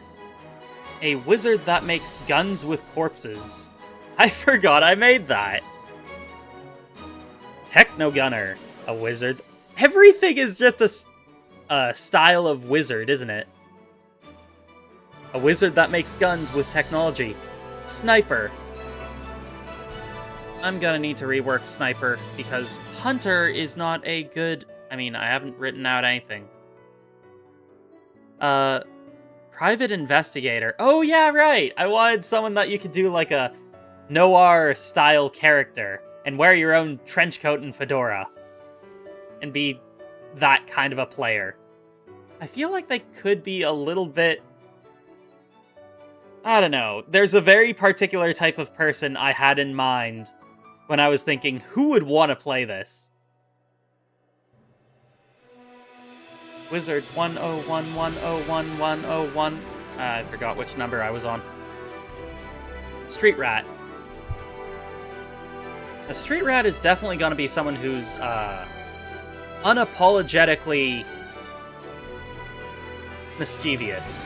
A wizard that makes guns with corpses. I forgot I made that. Techno Gunner. A wizard. Everything is just a style of wizard, isn't it? A wizard that makes guns with technology. Sniper. I'm gonna need to rework Sniper, because Hunter is not a good... I mean, I haven't written out anything. Private Investigator. Oh, yeah, right! I wanted someone that you could do like a noir-style character, and wear your own trench coat and fedora. And be that kind of a player. I feel like they could be a little bit... I don't know. There's a very particular type of person I had in mind when I was thinking, who would want to play this? Wizard 101101101. I forgot which number I was on. Street Rat. A Street Rat is definitely going to be someone who's unapologetically mischievous.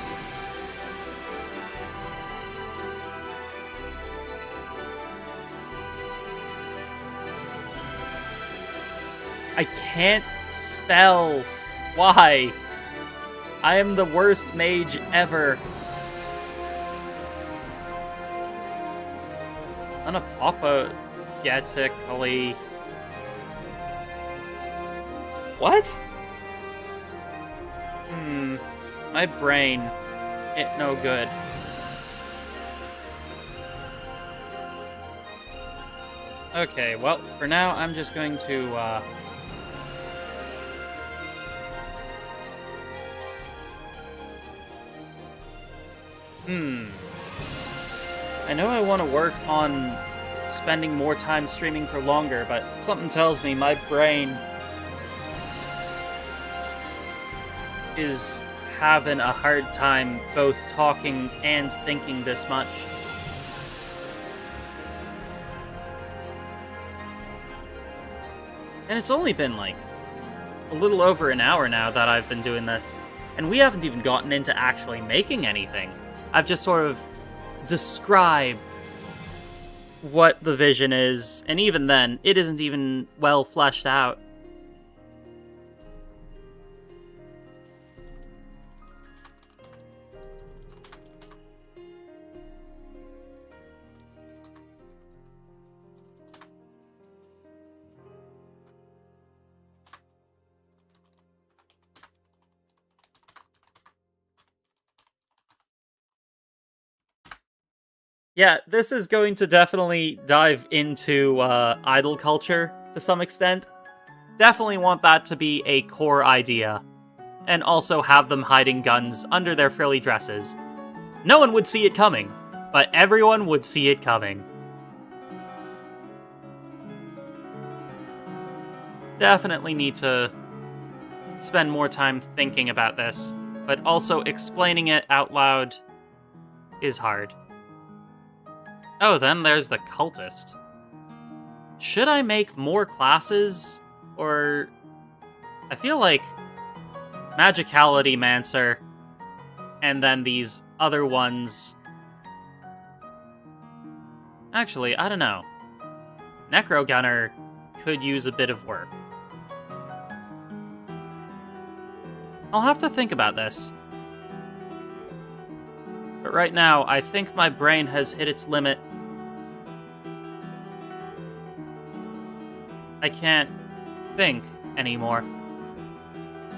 I can't spell. Why? I am the worst mage ever. Unapologetically. What? My brain. it no good. Okay, well, for now, I'm just going to, I know I want to work on spending more time streaming for longer, but something tells me my brain is having a hard time both talking and thinking this much. And it's only been like a little over an hour now that I've been doing this, and we haven't even gotten into actually making anything. I've just sort of described what the vision is, and even then, it isn't even well fleshed out. Yeah, this is going to definitely dive into idol culture to some extent. Definitely want that to be a core idea. And also have them hiding guns under their frilly dresses. No one would see it coming, but everyone would see it coming. Definitely need to spend more time thinking about this, but also explaining it out loud is hard. Oh, then there's the cultist. Should I make more classes? Or... I feel like Magicality Mancer, and then these other ones... Actually, I don't know. Necro Gunner could use a bit of work. I'll have to think about this. But right now, I think my brain has hit its limit. I can't think anymore.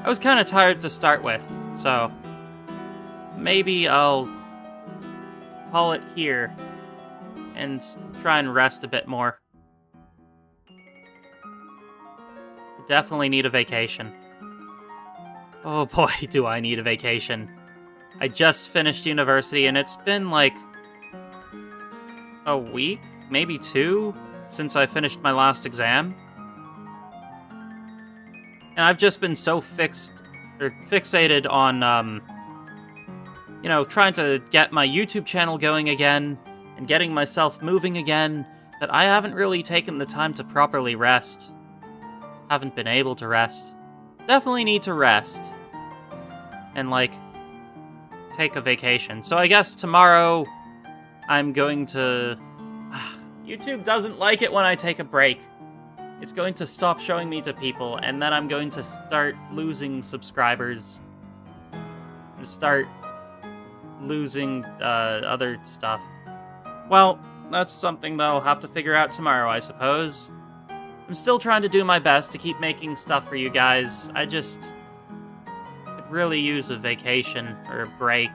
I was kind of tired to start with, so maybe I'll call it here and try and rest a bit more. I definitely need a vacation. Oh boy, do I need a vacation. I just finished university and it's been like a week, maybe 2, since I finished my last exam. And I've just been so fixated on, you know, trying to get my YouTube channel going again and getting myself moving again that I haven't really taken the time to properly rest. Haven't been able to rest. Definitely need to rest. And, like, take a vacation. So I guess tomorrow I'm going to... YouTube doesn't like it when I take a break. It's going to stop showing me to people, and then I'm going to start losing subscribers. And start losing other stuff. Well, that's something that I'll have to figure out tomorrow, I suppose. I'm still trying to do my best to keep making stuff for you guys. I just could really use a vacation, or a break,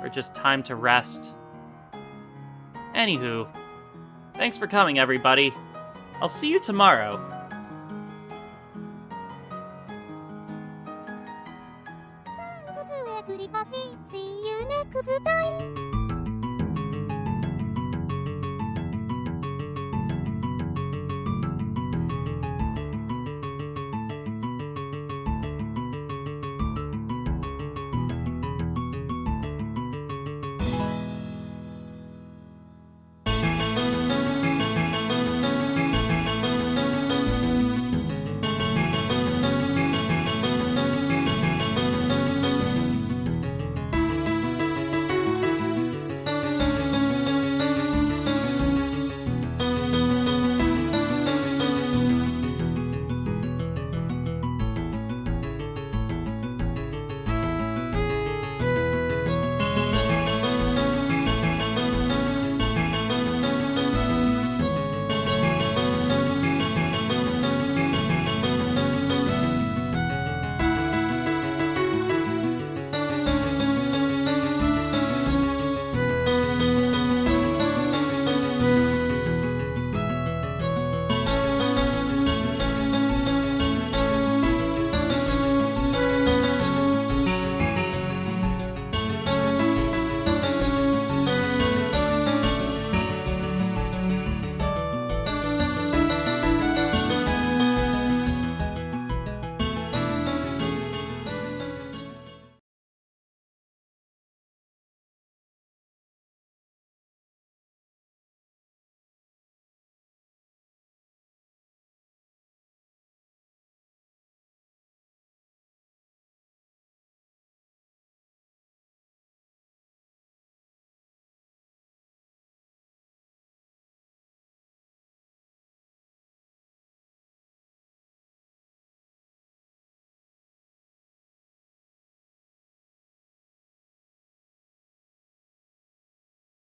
or just time to rest. Anywho, thanks for coming, everybody. I'll see you tomorrow. See you next time.